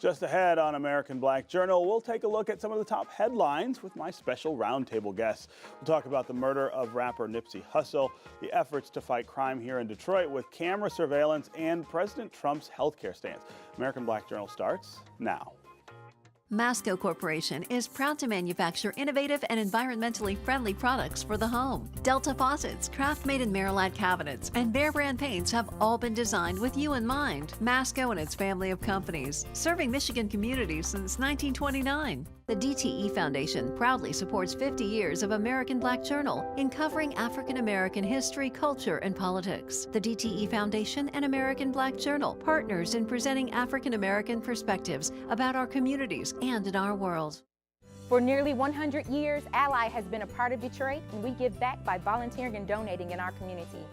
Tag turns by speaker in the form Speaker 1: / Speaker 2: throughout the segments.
Speaker 1: Just ahead on American Black Journal, we'll take a look at some of the top headlines with my special roundtable guests. We'll talk about the murder of rapper Nipsey Hussle, the efforts to fight crime here in Detroit with camera surveillance, and President Trump's healthcare stance. American Black Journal starts now.
Speaker 2: Masco Corporation is proud to manufacture innovative and environmentally friendly products for the home. Delta faucets, Craft-made in Merillat cabinets, and Behr brand paints have all been designed with you in mind. Masco and its family of companies, serving Michigan communities since 1929. The DTE Foundation proudly supports 50 years of American Black Journal in covering African American history, culture, and politics. The DTE Foundation and American Black Journal, partners in presenting African American perspectives about our communities and in our world.
Speaker 3: For nearly 100 years, Ally has been a part of Detroit, and we give back by volunteering and donating in our community.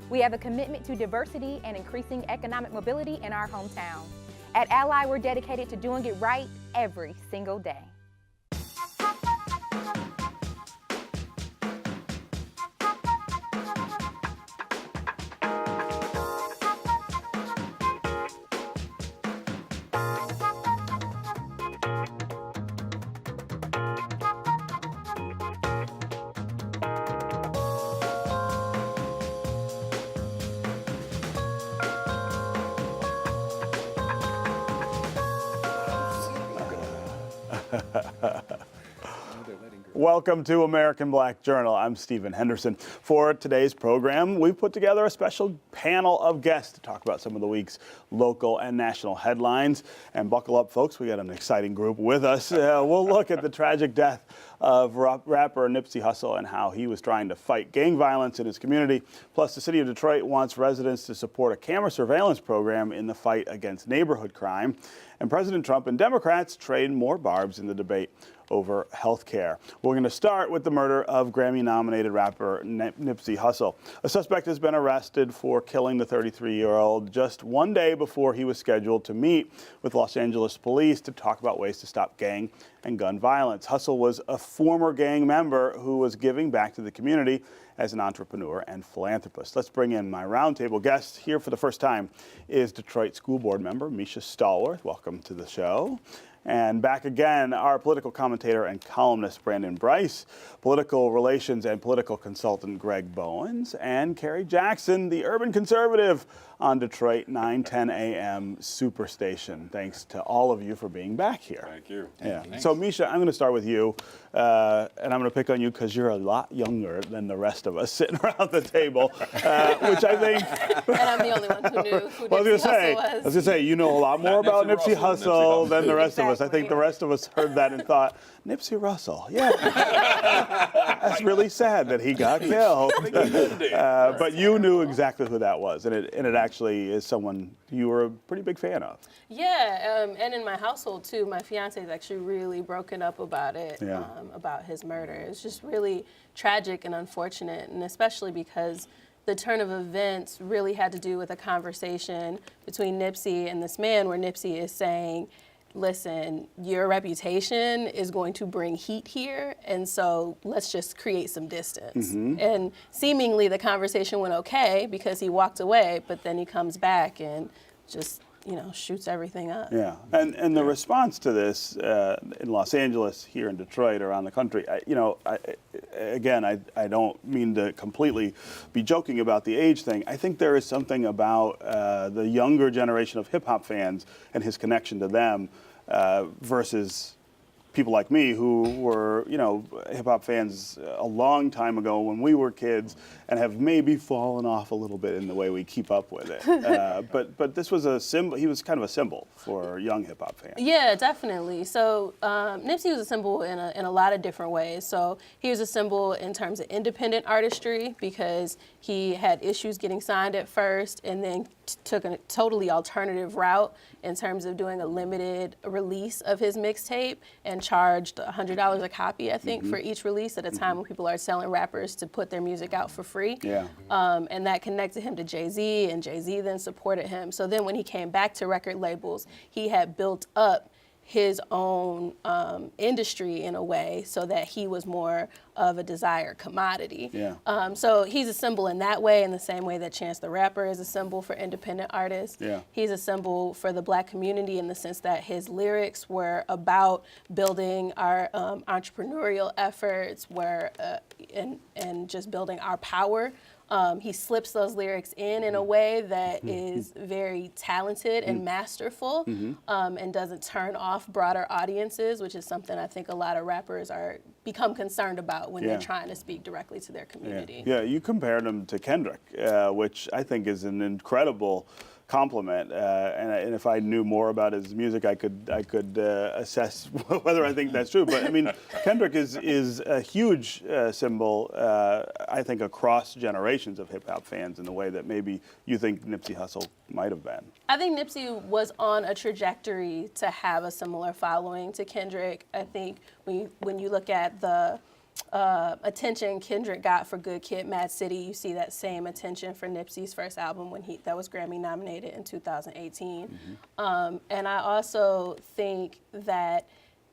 Speaker 3: We have a commitment to diversity and increasing economic mobility in our hometown. At Ally, we're dedicated to doing it right every single day.
Speaker 1: Welcome to American Black Journal. I'm Stephen Henderson. For today's program, we've put together a special panel of guests to talk about some of the week's local and national headlines. And buckle up, folks, we got an exciting group with us. We'll look at the tragic death of rapper Nipsey Hussle and how he was trying to fight gang violence in his community. Plus, the city of Detroit wants residents to support a camera surveillance program in the fight against neighborhood crime. And President Trump and Democrats trade more barbs in the debate over health care. We're going to start with the murder of Grammy-nominated rapper Nipsey Hussle. A suspect has been arrested for killing the 33-year-old just one day before he was scheduled to meet with Los Angeles police to talk about ways to stop gang and gun violence. Hussle was a former gang member who was giving back to the community as an entrepreneur and philanthropist. Let's bring in my roundtable guest. Here for the first time is Detroit School Board member Misha Stallworth. Welcome to the show. And back again, our political commentator and columnist, Brice, political relations and political consultant, Greg Bowens, and Kerry Jackson, the urban conservative on Detroit 9:10 a.m. Superstation. Thanks to all of you for being back here.
Speaker 4: Thank you.
Speaker 1: Yeah.
Speaker 4: Thanks.
Speaker 1: So, Misha, I'm going to start with you, and I'm going to pick on you because you're a lot younger than the rest of us sitting around the table, which I think...
Speaker 5: And I'm the only one who knew who
Speaker 1: I was going to say, you know a lot more about Nipsey Hussle than the rest of us. I think the rest of us heard that and thought, Nipsey Hussle, yeah. That's really sad that he got killed. But you knew exactly who that was, and it actually is someone you were a pretty big fan of.
Speaker 5: Yeah, and in my household too, my fiance is actually really broken up about it, about his murder. It's just really tragic and unfortunate, and especially because the turn of events really had to do with a conversation between Nipsey and this man where Nipsey is saying, listen, your reputation is going to bring heat here, and so let's just create some distance. Mm-hmm. And seemingly the conversation went okay because he walked away, but then he comes back and just, shoots everything up.
Speaker 1: Yeah, and the response to this in Los Angeles, here in Detroit, around the country, I don't mean to completely be joking about the age thing. I think there is something about the younger generation of hip-hop fans and his connection to them versus people like me who were, hip-hop fans a long time ago when we were kids and have maybe fallen off a little bit in the way we keep up with it. But this was a symbol. He was kind of a symbol for young hip-hop fans.
Speaker 5: Yeah, definitely. So Nipsey was a symbol in a lot of different ways. So he was a symbol in terms of independent artistry because he had issues getting signed at first and then took a totally alternative route in terms of doing a limited release of his mixtape and charged $100 a copy, I think, for each release at a time when people are selling rappers to put their music out for free.
Speaker 1: Yeah.
Speaker 5: And that connected him to Jay-Z, and Jay-Z then supported him. So then when he came back to record labels, he had built up his own industry in a way, so that he was more of a desired commodity.
Speaker 1: Yeah.
Speaker 5: So he's a symbol in that way, in the same way that Chance the Rapper is a symbol for independent artists.
Speaker 1: Yeah.
Speaker 5: He's a symbol for the Black community in the sense that his lyrics were about building our entrepreneurial efforts, and just building our power. He slips those lyrics in a way that is very talented and masterful, and doesn't turn off broader audiences, which is something I think a lot of rappers become concerned about when they're trying to speak directly to their community.
Speaker 1: Yeah, you compared him to Kendrick, which I think is an incredible compliment. And if I knew more about his music, I could assess whether I think that's true. But I mean, Kendrick is a huge symbol, I think, across generations of hip hop fans in the way that maybe you think Nipsey Hussle might have been.
Speaker 5: I think Nipsey was on a trajectory to have a similar following to Kendrick. I think when you look at the attention Kendrick got for Good Kid, Mad City, you see that same attention for Nipsey's first album that was Grammy-nominated in 2018. And I also think that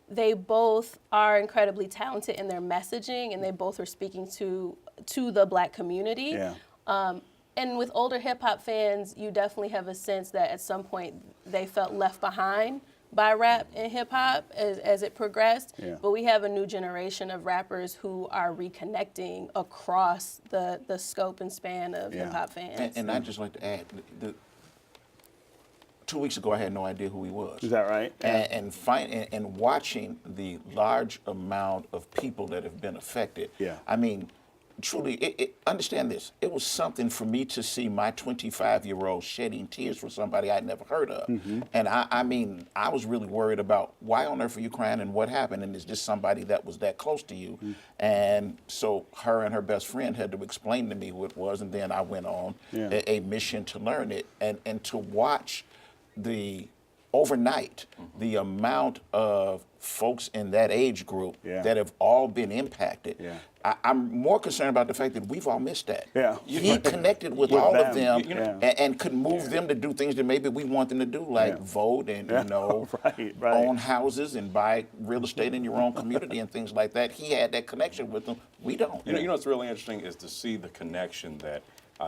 Speaker 5: they both are incredibly talented in their messaging, and they both are speaking to the Black community.
Speaker 1: Yeah.
Speaker 5: And with older hip hop fans, you definitely have a sense that at some point they felt left behind by rap and hip hop as it progressed.
Speaker 1: Yeah.
Speaker 5: But we have a new generation of rappers who are reconnecting across the scope and span of hip hop fans.
Speaker 4: And I'd just like to add, 2 weeks ago I had no idea who he was.
Speaker 1: Is that right?
Speaker 4: And watching the large amount of people that have been affected.
Speaker 1: Yeah.
Speaker 4: I mean, truly, understand this. It was something for me to see my 25-year-old shedding tears for somebody I'd never heard of. And I mean, I was really worried about why on earth are you crying and what happened? And it's just somebody that was that close to you. And so her and her best friend had to explain to me who it was. And then I went on a mission to learn it and to watch overnight, the amount of folks in that age group that have all been impacted. I'm more concerned about the fact that we've all missed that. He connected with all of them and could move them to do things that maybe we want them to do, like vote and own houses and buy real estate in your own community and things like that. He had that connection with them. We don't.
Speaker 6: You know what's really interesting is to see the connection that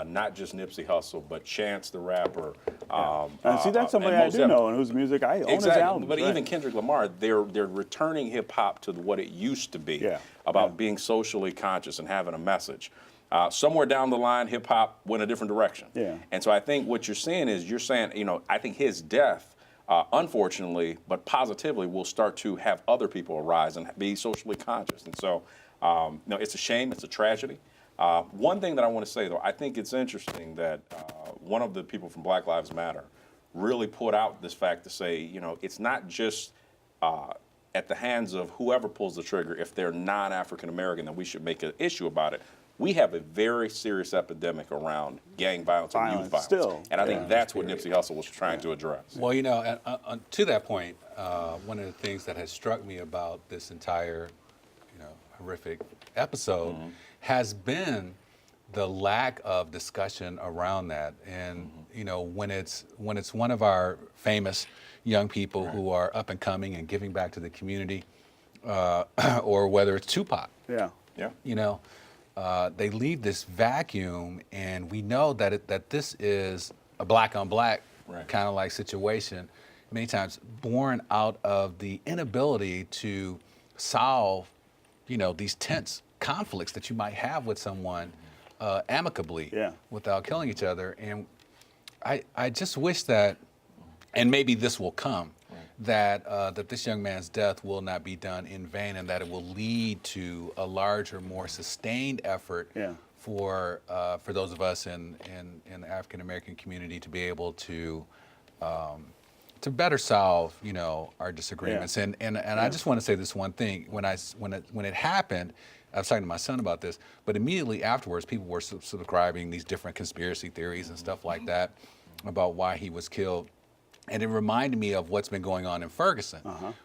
Speaker 6: not just Nipsey Hussle, but Chance the Rapper.
Speaker 1: And see, that's somebody I do know and whose music I own his albums.
Speaker 6: But even Kendrick Lamar, they're returning hip hop to what it used to be about being socially conscious and having a message. Somewhere down the line, hip hop went a different direction. And so I think what you're saying is I think his death, unfortunately, but positively, will start to have other people arise and be socially conscious. And so, it's a shame, it's a tragedy. One thing that I want to say, though, I think it's interesting that one of the people from Black Lives Matter really put out this fact to say, it's not just at the hands of whoever pulls the trigger. If they're non-African American, then we should make an issue about it. We have a very serious epidemic around gang violence and youth violence.
Speaker 1: Still.
Speaker 6: And I think that's what Nipsey Hussle was trying to address.
Speaker 7: Well, to that point, one of the things that has struck me about this entire, horrific episode has been the lack of discussion around that. And when it's one of our famous young people who are up and coming and giving back to the community, or whether it's Tupac, they leave this vacuum, and we know that this is a black on black kind of like situation, many times born out of the inability to solve these tense conflicts that you might have with someone amicably without killing each other. And I just wish that, and maybe this will come, that this young man's death will not be done in vain, and that it will lead to a larger, more sustained effort for those of us in the African American community to be able to better solve our disagreements. And I just want to say this one thing. When it happened, I was talking to my son about this, but immediately afterwards, people were subscribing these different conspiracy theories and stuff like that about why he was killed. And it reminded me of what's been going on in Ferguson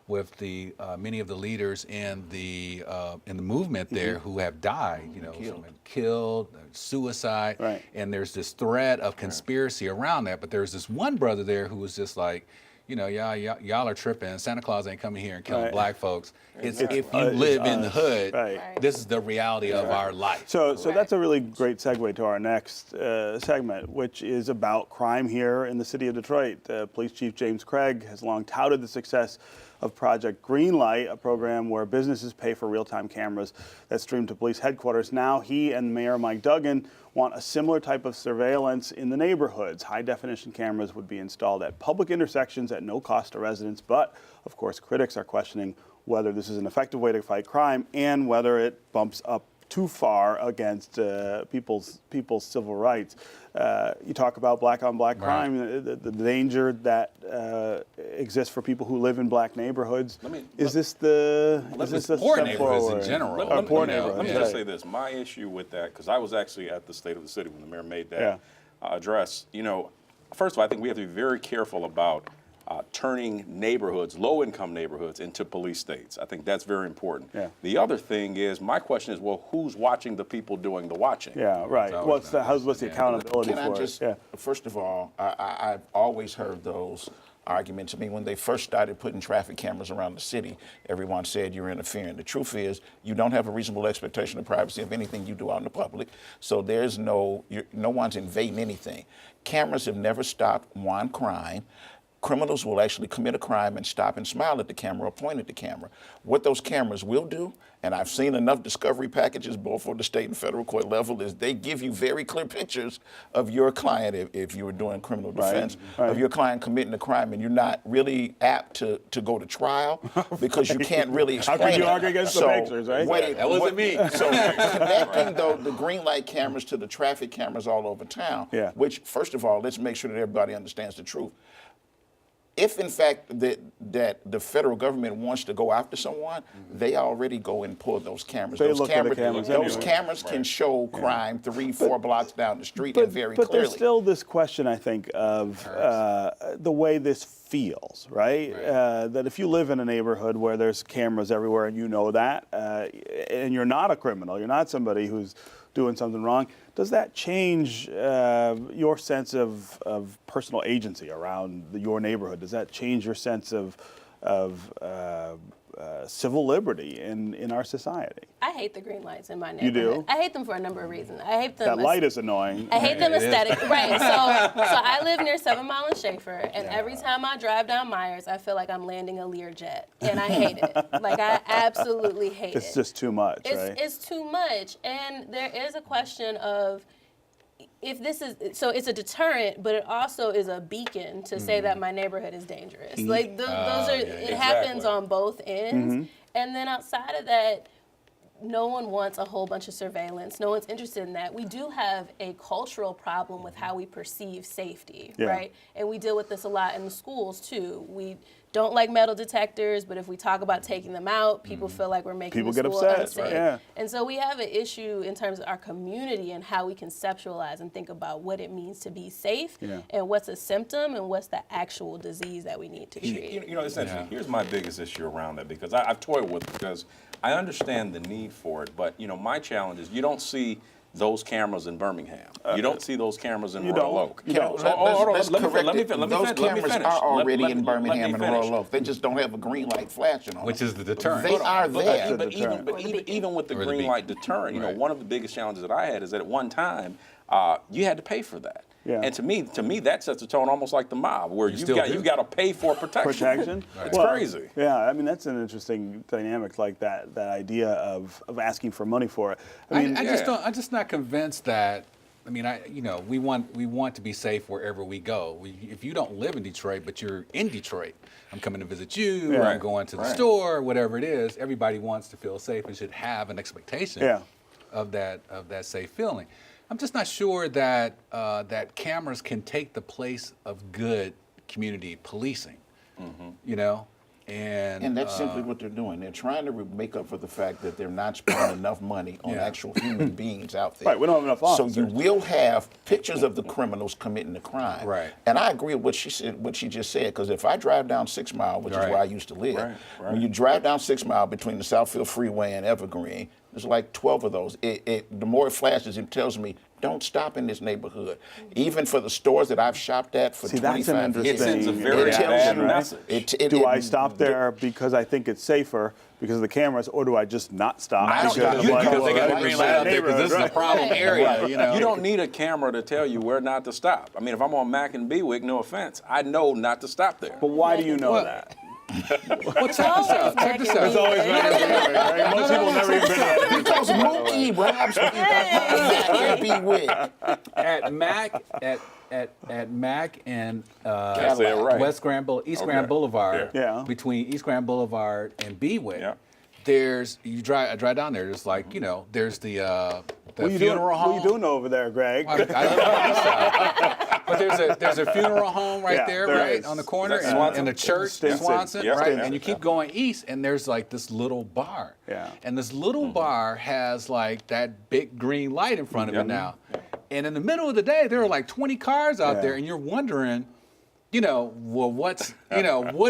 Speaker 7: with the many of the leaders in the movement there who have died, killed, suicide, and there's this thread of conspiracy around that. But there's this one brother there who was just like, y'all are tripping. Santa Claus ain't coming here and killing black folks. It's
Speaker 1: Exactly.
Speaker 7: if you live in the hood,
Speaker 1: Right.
Speaker 7: this is the reality of our life.
Speaker 1: So that's a really great segue to our next segment, which is about crime here in the city of Detroit. Police Chief James Craig has long touted the success of Project Greenlight, a program where businesses pay for real-time cameras that stream to police headquarters. Now he and Mayor Mike Duggan want a similar type of surveillance in the neighborhoods. High-definition cameras would be installed at public intersections at no cost to residents, but of course critics are questioning whether this is an effective way to fight crime and whether it bumps up too far against people's civil rights. You talk about black-on-black crime, the danger that exists for people who live in black neighborhoods. Is this the
Speaker 7: poor
Speaker 1: step
Speaker 7: neighborhoods
Speaker 1: forward?
Speaker 7: in general?
Speaker 6: Let me just say this. My issue with that, because I was actually at the State of the City when the mayor made that address. First of all, I think we have to be very careful about turning neighborhoods, low-income neighborhoods, into police states. I think that's very important.
Speaker 1: Yeah.
Speaker 6: The other thing is, my question is, well, who's watching the people doing the watching?
Speaker 1: Yeah, right. What's the accountability
Speaker 4: Can
Speaker 1: for
Speaker 4: I just,
Speaker 1: it?
Speaker 4: first of all, I've always heard those arguments. I mean, when they first started putting traffic cameras around the city, everyone said you're interfering. The truth is, you don't have a reasonable expectation of privacy of anything you do out in the public, so there's no one's invading anything. Cameras have never stopped one crime. Criminals will actually commit a crime and stop and smile at the camera or point at the camera. What those cameras will do, and I've seen enough discovery packages both for the state and federal court level, is they give you very clear pictures of your client if you were doing criminal defense, of your client committing a crime, and you're not really apt to go to trial because you can't really explain
Speaker 1: How can you
Speaker 4: it.
Speaker 1: argue against the pictures, right?
Speaker 7: That wasn't me.
Speaker 4: So connecting the green light cameras to the traffic cameras all over town, which, first of all, let's make sure that everybody understands the truth. If, in fact, that the federal government wants to go after someone, they already go and pull those cameras.
Speaker 1: They look at the cameras
Speaker 4: those
Speaker 1: anyway.
Speaker 4: cameras can show crime 3-4 blocks down the street and very
Speaker 1: but
Speaker 4: clearly.
Speaker 1: There's still this question, I think, of the way this feels, right? That if you live in a neighborhood where there's cameras everywhere and you know that, and you're not a criminal, you're not somebody who's doing something wrong, does that change your sense of personal agency around your neighborhood? Does that change your sense of civil liberty in our society?
Speaker 5: I hate the green lights in my
Speaker 1: You
Speaker 5: neighborhood.
Speaker 1: do?
Speaker 5: I hate them for a number of reasons. I hate them.
Speaker 1: That light is annoying.
Speaker 5: I hate them aesthetic. Right. So I live near 7 Mile and Schaefer, and every time I drive down Myers, I feel like I'm landing a Learjet, and I hate it. Like, I absolutely hate it.
Speaker 1: It's just too much, right?
Speaker 5: It's too much, and there is a question of, if this is, so it's a deterrent, but it also is a beacon to say that my neighborhood is dangerous. Like those are, it happens on both ends. And then outside of that, no one wants a whole bunch of surveillance. No one's interested in that. We do have a cultural problem with how we perceive safety, right? And we deal with this a lot in the schools too. We don't like metal detectors, but if we talk about taking them out, people feel like we're making the school unsafe. And so we have an issue in terms of our community and how we conceptualize and think about what it means to be safe and what's a symptom and what's the actual disease that we need to treat.
Speaker 6: You know, essentially, here's my biggest issue around that, because I've toyed with it, because I understand the need for it, but my challenge is you don't see those cameras in Birmingham. You don't see those cameras in Royal Oak.
Speaker 4: Those cameras are already in Birmingham and Royal Oak. They just don't have a green light flashing on them.
Speaker 7: Which is the deterrent.
Speaker 4: They are there.
Speaker 6: But even with the green light deterrent, one of the biggest challenges that I had is that at one time, you had to pay for that. And to me, that sets a tone almost like the mob, where you've got to pay for protection. It's crazy.
Speaker 1: Yeah, I mean, that's an interesting dynamic, like that idea of asking for money for it. I mean,
Speaker 7: I'm just not convinced that. I mean, we want to be safe wherever we go. If you don't live in Detroit, but you're in Detroit, I'm coming to visit you, or I'm going to the store, whatever it is. Everybody wants to feel safe and should have an expectation of that safe feeling. I'm just not sure that that cameras can take the place of good community policing, and
Speaker 4: that's simply what they're doing. They're trying to make up for the fact that they're not spending enough money on actual human beings out there.
Speaker 1: Right, we don't have enough officers.
Speaker 4: So you will have pictures of the criminals committing the crime.
Speaker 7: Right.
Speaker 4: And I agree with what she said, what she just said, because if I drive down 6 Mile, which is where I used to live, when you drive down 6 Mile between the Southfield Freeway and Evergreen, there's like 12 of those. The more it flashes, it tells me don't stop in this neighborhood. Even for the stores that I've shopped at for 25 years.
Speaker 6: It sends a
Speaker 4: It
Speaker 6: very
Speaker 4: tells
Speaker 6: bad
Speaker 4: you,
Speaker 6: message.
Speaker 1: Do I stop there because I think it's safer because of the cameras, or do I just not stop?
Speaker 4: I don't stop.
Speaker 7: Because they got a green light out there because this is a problem area, you know.
Speaker 6: You don't need a camera to tell you where not to stop. I mean, if I'm on Mack and Bewick, no offense, I know not to stop there.
Speaker 1: But why do you know that?
Speaker 7: Well, check this out. Check this out.
Speaker 1: It's always Mack and Bewick, right? Most people never even been to that.
Speaker 4: Because Mookie robs me
Speaker 7: At Mack and
Speaker 6: That's it, right.
Speaker 7: East Grand Boulevard,
Speaker 1: Yeah.
Speaker 7: between East Grand Boulevard and Bewick,
Speaker 6: Yeah.
Speaker 7: I drive down there. There's like, you know, there's the funeral home.
Speaker 1: What are you doing over there, Greg?
Speaker 7: I live on the east side. But there's a funeral home right there,
Speaker 1: there
Speaker 7: right
Speaker 1: is.
Speaker 7: on the corner,
Speaker 6: Is that Swanson?
Speaker 7: and the church,
Speaker 1: Stinson.
Speaker 7: Swanson,
Speaker 6: Yep.
Speaker 7: right?
Speaker 6: Stinson.
Speaker 7: And you keep going east, and there's like this little bar.
Speaker 1: Yeah.
Speaker 7: And this little bar has like that big green light in front of it now. And in the middle of the day, there are like 20 cars out there, and you're wondering, you know, well, what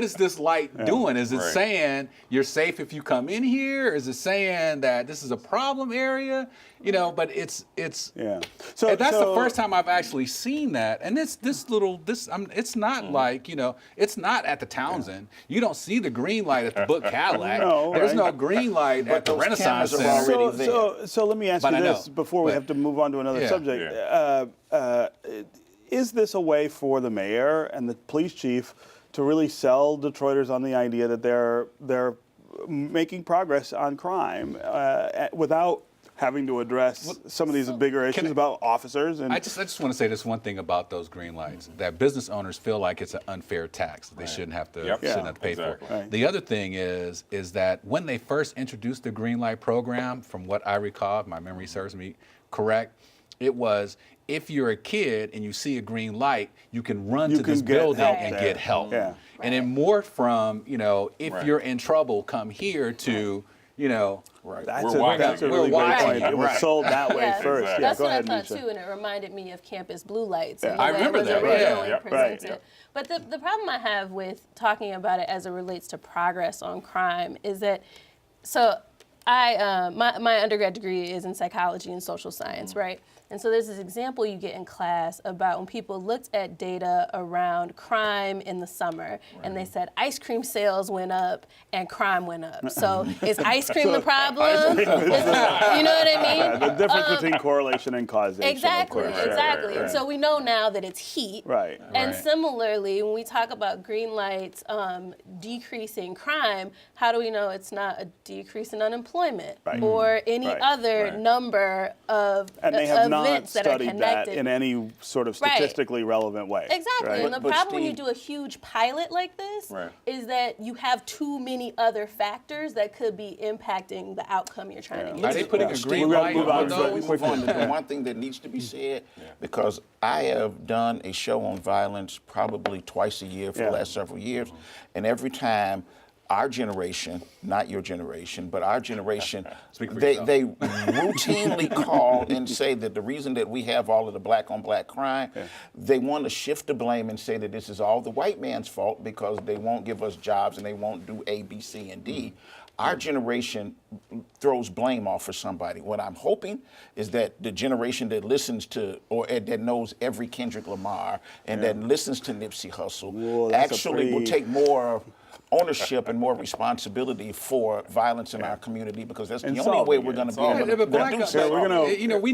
Speaker 7: is this light doing? Is it saying you're safe if you come in here? Is it saying that this is a problem area? You know, but it's
Speaker 1: So
Speaker 7: and that's the first time I've actually seen that. And it's not like, you know, it's not at the Townsend. You don't see the green light at the Book Cadillac.
Speaker 1: No,
Speaker 7: There's
Speaker 1: right.
Speaker 7: no green light at the
Speaker 4: those
Speaker 7: Renaissance
Speaker 4: cameras are
Speaker 7: Center.
Speaker 4: already
Speaker 1: So let me ask
Speaker 7: But
Speaker 1: you
Speaker 7: I
Speaker 1: this
Speaker 7: know.
Speaker 1: before we
Speaker 7: But-
Speaker 1: have to move on to another
Speaker 7: Yeah.
Speaker 1: subject. Is this a way for the mayor and the police chief to really sell Detroiters on the idea that they're making progress on crime without having to address some of these bigger issues about officers? And
Speaker 7: I just want to say this one thing about those green lights, that business owners feel like it's an unfair tax that they shouldn't have to pay
Speaker 6: exactly.
Speaker 7: for.
Speaker 1: Right.
Speaker 7: The other thing is that when they first introduced the green light program, from what I recall, if my memory serves me correct, it was, if you're a kid and you see a green light, you can run to this
Speaker 1: get
Speaker 7: building
Speaker 1: help
Speaker 7: and
Speaker 1: there.
Speaker 7: get help.
Speaker 1: Yeah.
Speaker 7: And it morphed from, you know, if
Speaker 6: Right.
Speaker 7: you're in trouble, come here, to, you know,
Speaker 1: that's
Speaker 6: We're watching
Speaker 1: a
Speaker 6: you.
Speaker 1: really
Speaker 7: We're
Speaker 1: great
Speaker 7: watching
Speaker 1: point.
Speaker 7: you.
Speaker 1: It was
Speaker 7: Right.
Speaker 1: sold that way first.
Speaker 6: Exactly.
Speaker 1: Yeah,
Speaker 5: That's
Speaker 1: go
Speaker 5: what
Speaker 1: ahead,
Speaker 5: I thought
Speaker 1: Misha.
Speaker 5: too, and it reminded me of campus blue lights. And
Speaker 1: Yeah.
Speaker 5: the
Speaker 7: I
Speaker 5: way
Speaker 7: remember
Speaker 5: it was
Speaker 7: that,
Speaker 5: originally
Speaker 7: yeah.
Speaker 5: presented.
Speaker 1: Right.
Speaker 5: But the problem I have with talking about it as it relates to progress on crime is that, so my undergrad degree is in psychology and social science, right? And so there's this example you get in class about when people looked at data around crime in the summer, and they said ice cream sales went up and crime went up. So is ice cream the problem? You know what I mean?
Speaker 1: The difference between correlation and causation.
Speaker 5: Exactly,
Speaker 1: of course.
Speaker 5: exactly. And so we know now that it's heat.
Speaker 1: Right.
Speaker 5: And
Speaker 7: Right.
Speaker 5: similarly, when we talk about green lights decreasing crime, how do we know it's not a decrease in unemployment
Speaker 1: Right.
Speaker 5: or any
Speaker 1: Right.
Speaker 5: other
Speaker 6: Right.
Speaker 5: number of
Speaker 1: And they have not
Speaker 5: events that are
Speaker 1: studied that
Speaker 5: connected?
Speaker 1: in any sort of
Speaker 5: Right.
Speaker 1: statistically relevant way.
Speaker 5: Exactly.
Speaker 1: Right?
Speaker 5: And the
Speaker 4: But
Speaker 5: problem when you
Speaker 4: Steve-
Speaker 5: do a huge pilot like this
Speaker 6: Right.
Speaker 5: is that you have too many other factors that could be impacting the outcome you're trying to
Speaker 7: Are
Speaker 5: get
Speaker 7: they
Speaker 5: to.
Speaker 7: putting a
Speaker 4: Steve,
Speaker 7: green
Speaker 1: we gotta
Speaker 7: light
Speaker 1: move on
Speaker 7: on
Speaker 1: to
Speaker 4: Before we
Speaker 7: those?
Speaker 4: move on, the one thing that needs to be said, because I have done a show on violence probably twice a year for
Speaker 1: Yeah.
Speaker 4: the last several years, and every time our generation, not your generation, but our generation,
Speaker 7: Speak for
Speaker 4: they
Speaker 7: yourself.
Speaker 4: routinely call and say that the reason that we have all of the black on black crime, they want to shift the blame and say that this is all the white man's fault because they won't give us jobs and they won't do A, B, C, and D. Our generation throws blame off for somebody. What I'm hoping is that the generation that listens to or that knows every Kendrick Lamar and that listens to Nipsey Hussle
Speaker 1: Whoa, that's a
Speaker 4: actually will
Speaker 1: pretty-
Speaker 4: take more ownership and more responsibility for violence in our community, because that's
Speaker 1: And
Speaker 4: the only way
Speaker 1: solving
Speaker 4: we're
Speaker 1: it.
Speaker 4: going to be
Speaker 1: Solving
Speaker 4: able
Speaker 7: Yeah,
Speaker 4: to
Speaker 7: but black,
Speaker 4: do
Speaker 1: Yeah,
Speaker 4: something.
Speaker 1: we're gonna-
Speaker 7: you know, we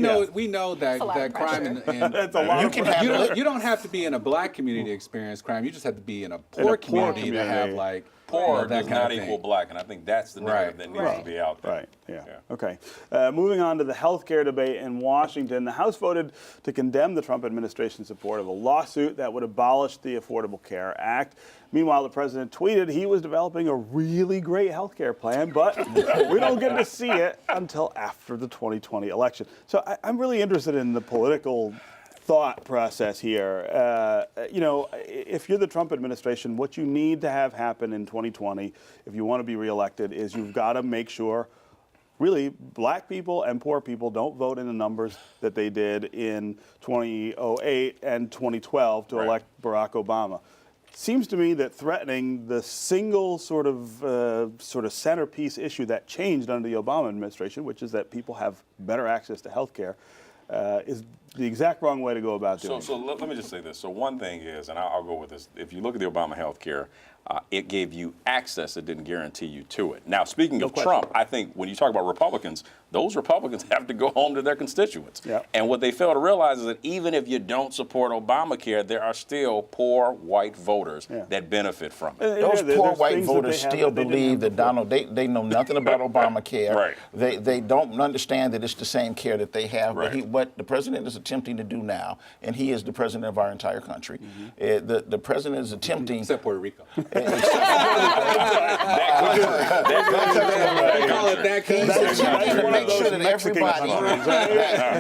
Speaker 7: know that
Speaker 5: a lot of
Speaker 7: that crime in
Speaker 1: That's a lot
Speaker 4: You
Speaker 1: of
Speaker 4: can
Speaker 1: pressure.
Speaker 4: have
Speaker 7: you don't have to be in a black community to experience crime. You just have to be in a poor community to have like
Speaker 6: Poor
Speaker 7: that
Speaker 6: does
Speaker 7: kind
Speaker 6: not
Speaker 7: of
Speaker 6: equal
Speaker 7: thing.
Speaker 6: black, and I think that's the narrative that needs to
Speaker 5: Right.
Speaker 6: be out there.
Speaker 1: Right, yeah. Okay. Moving on to the health care debate in Washington, the House voted to condemn the Trump administration's support of a lawsuit that would abolish the Affordable Care Act. Meanwhile, the president tweeted he was developing a really great health care plan, but we don't get to see it until after the 2020 election. So I'm really interested in the political thought process here. You know, if you're the Trump administration, what you need to have happen in 2020, if you want to be reelected, is you've got to make sure, really, black people and poor people don't vote in the numbers that they did in 2008 and 2012 to
Speaker 6: Right.
Speaker 1: elect Barack Obama. Seems to me that threatening the single sort of centerpiece issue that changed under the Obama administration, which is that people have better access to health care, is the exact wrong way to go about doing it.
Speaker 6: So let me just say this. So one thing is, and I'll go with this, if you look at the Obama health care, it gave you access, it didn't guarantee you to it. Now, speaking of Trump, I think when you talk about Republicans, those Republicans have to go home to their constituents.
Speaker 1: Yep.
Speaker 6: And what they fail to realize is that even if you don't support Obamacare, there are still poor white voters that benefit from it.
Speaker 4: Those poor white voters still believe that Donald, they know nothing about Obamacare.
Speaker 6: Right.
Speaker 4: They don't understand that it's the same care that they have.
Speaker 6: Right.
Speaker 4: But what the president is attempting to do now, and he is the president of our entire country, the president is attempting.
Speaker 7: Except Puerto Rico.
Speaker 4: Make sure that everybody,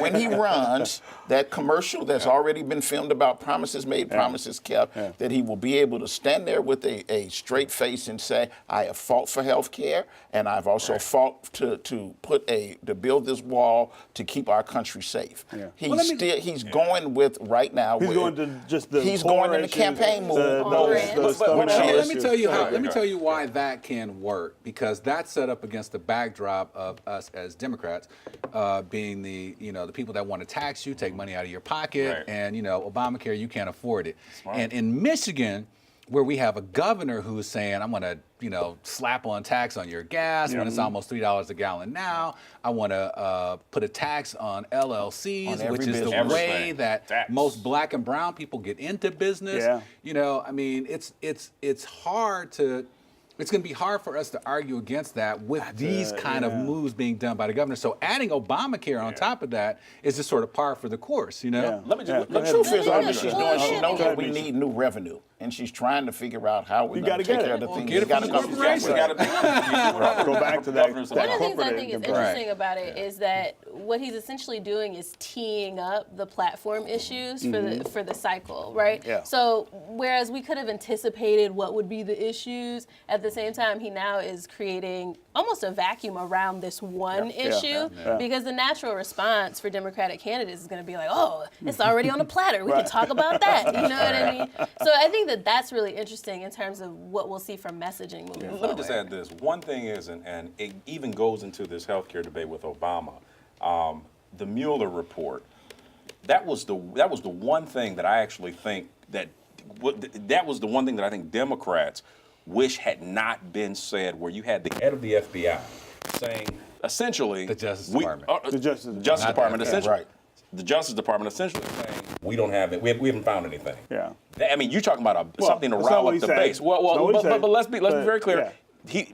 Speaker 4: when he runs, that commercial that's already been filmed about promises made, promises kept, that he will be able to stand there with a straight face and say, I have fought for health care, and I've also fought to build this wall to keep our country safe. He's going with right now.
Speaker 1: He's going to just the
Speaker 4: he's going in the campaign mode.
Speaker 7: Let me tell you how. Let me tell you why that can work, because that's set up against the backdrop of us as Democrats being the people that want to tax you, take money out of your pocket, and Obamacare, you can't afford it. And in Michigan, where we have a governor who's saying, I'm going to, slap on tax on your gas when it's almost $3 a gallon now. I want to put a tax on LLCs, which is the way that most black and brown people get into business. I mean, it's hard to. It's going to be hard for us to argue against that with these kind of moves being done by the governor. So adding Obamacare on top of that is just sort of par for the course,
Speaker 4: Let me just. The truth is, all that she's doing, she knows that we need new revenue, and she's trying to figure out how we're going to take care of the things.
Speaker 7: You got to
Speaker 1: go back to that.
Speaker 5: One of the things I think is interesting about it is that what he's essentially doing is teeing up the platform issues for the cycle, right? So whereas we could have anticipated what would be the issues, at the same time, he now is creating almost a vacuum around this one issue, because the natural response for Democratic candidates is going to be like, oh, it's already on a platter. We can talk about that. You know what I mean? So I think that that's really interesting in terms of what we'll see from messaging moving forward.
Speaker 6: Let me just add this. One thing is, and it even goes into this healthcare debate with Obama, the Mueller report. That was the one thing that I actually think that was the one thing that I think Democrats wish had not been said, where you had the head of the FBI saying, essentially,
Speaker 7: the Justice Department,
Speaker 6: the Justice Department, essentially, the Justice Department, essentially saying, we don't have it, we haven't found anything. I mean, you're talking about something to rile up the base. But let's be very clear. He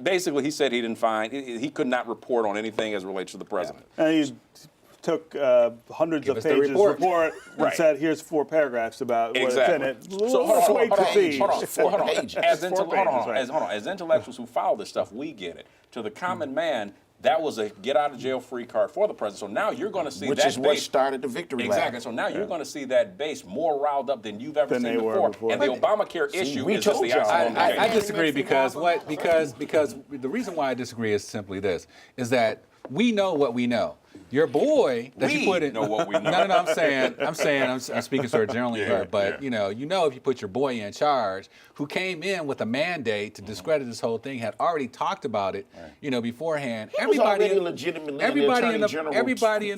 Speaker 6: said he didn't find, he could not report on anything as relates to the president.
Speaker 1: And he took hundreds of pages report and said, here's 4 paragraphs about what's in it.
Speaker 6: So hold on. As intellectuals who follow this stuff, we get it. To the common man, that was a get out of jail free card for the president. So now you're going to see
Speaker 4: which
Speaker 6: that
Speaker 4: is what started the victory lap.
Speaker 6: Exactly. So now you're going to see that base more riled up than you've ever seen before. And the Obamacare issue is just the icing on the cake.
Speaker 7: I disagree because the reason why I disagree is simply this: is that we know what we know. Your boy that you put in.
Speaker 6: Know what we know.
Speaker 7: No. I'm speaking sort of generally here, but if you put your boy in charge, who came in with a mandate to discredit this whole thing, had already talked about it, beforehand.
Speaker 4: Everybody in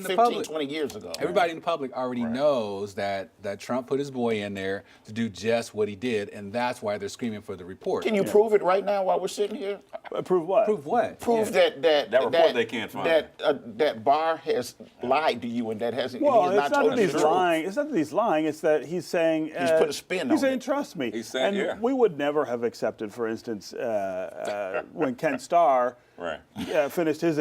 Speaker 4: the
Speaker 7: public,
Speaker 4: 20 years ago.
Speaker 7: Everybody in the public already knows that Trump put his boy in there to do just what he did, and that's why they're screaming for the report.
Speaker 4: Can you prove it right now while we're sitting here?
Speaker 1: Prove what?
Speaker 7: Prove what?
Speaker 4: Prove that
Speaker 6: report they can't find.
Speaker 4: That Barr has lied to you, and that hasn't.
Speaker 1: Well,
Speaker 4: he has
Speaker 1: it's not that he's
Speaker 4: truth.
Speaker 1: lying. It's not that he's lying. It's that he's saying
Speaker 4: he's put a spin on it.
Speaker 1: He's saying, trust me.
Speaker 6: He's saying,
Speaker 1: we would never have accepted, for instance, when Ken Starr finished his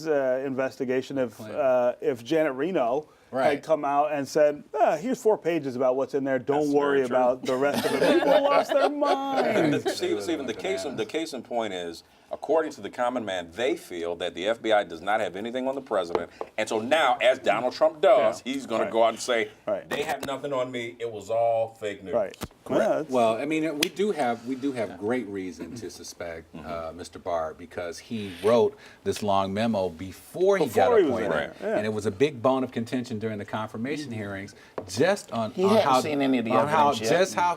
Speaker 1: investigation if Janet Reno had come out and said, here's 4 pages about what's in there. Don't worry about the rest of it. People lost their minds.
Speaker 6: Stephen, the case in point is, according to the common man, they feel that the FBI does not have anything on the president. And so now, as Donald Trump does, he's going to go out and say, they have nothing on me. It was all fake news. Correct.
Speaker 7: Well, I mean, we do have great reason to suspect Mr. Barr, because he wrote this long memo before he got appointed, and it was a big bone of contention during the confirmation hearings, just on how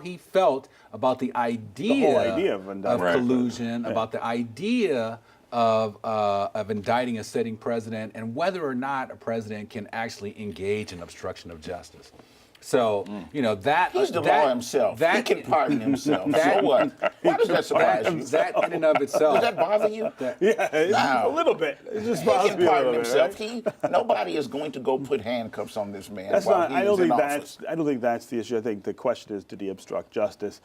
Speaker 7: he felt about the idea,
Speaker 1: of
Speaker 7: collusion, about the idea of indicting a sitting president and whether or not a president can actually engage in obstruction of justice. So, you know,
Speaker 4: he's the law himself. He can pardon himself. So what? Why does that surprise you?
Speaker 7: That in and of itself.
Speaker 4: Does that bother you?
Speaker 1: Yeah, a little bit. It just bothers me a little bit, right?
Speaker 4: Nobody is going to go put handcuffs on this man.
Speaker 1: That's
Speaker 4: while
Speaker 1: not.
Speaker 4: he
Speaker 1: I don't
Speaker 4: is in
Speaker 1: think
Speaker 4: office.
Speaker 1: that's. I don't think that's the issue. I think the question is, did he obstruct justice,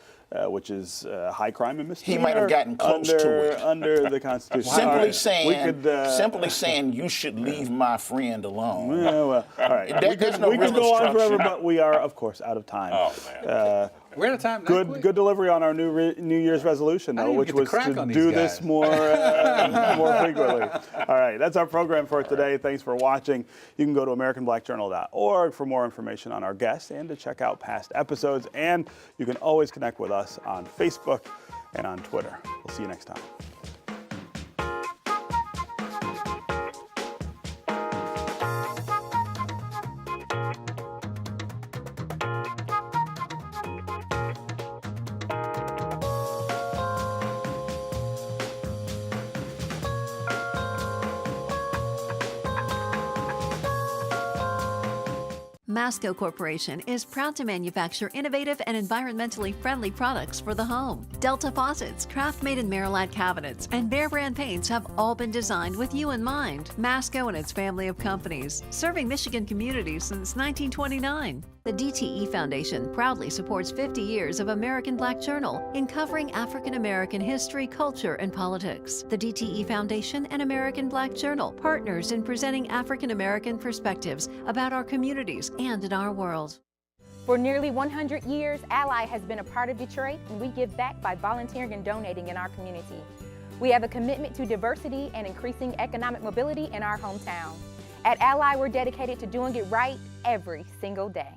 Speaker 1: which is high crime and misdemeanor?
Speaker 4: He might have gotten close to it
Speaker 1: under the Constitution.
Speaker 4: Simply saying you should leave my friend alone.
Speaker 1: Yeah, well, all right.
Speaker 4: There's
Speaker 1: we could go on forever, but we are, of course, out of time.
Speaker 6: Oh, man.
Speaker 7: We're out of time.
Speaker 1: Good delivery on our New Year's resolution, though, which was to do this more frequently. All right, that's our program for today. Thanks for watching. You can go to AmericanBlackJournal.org for more information on our guests and to check out past episodes. And you can always connect with us on Facebook and on Twitter. We'll see you next time.
Speaker 2: Masco Corporation is proud to manufacture innovative and environmentally friendly products for the home. Delta faucets, craft-made in Merillat cabinets, and Behr brand paints have all been designed with you in mind. Masco and its family of companies, serving Michigan communities since 1929. The DTE Foundation proudly supports 50 years of American Black Journal in covering African American history, culture, and politics. The DTE Foundation and American Black Journal, partners in presenting African American perspectives about our communities and in our world.
Speaker 3: For nearly 100 years, Ally has been a part of Detroit, and we give back by volunteering and donating in our community. We have a commitment to diversity and increasing economic mobility in our hometown. At Ally, we're dedicated to doing it right every single day.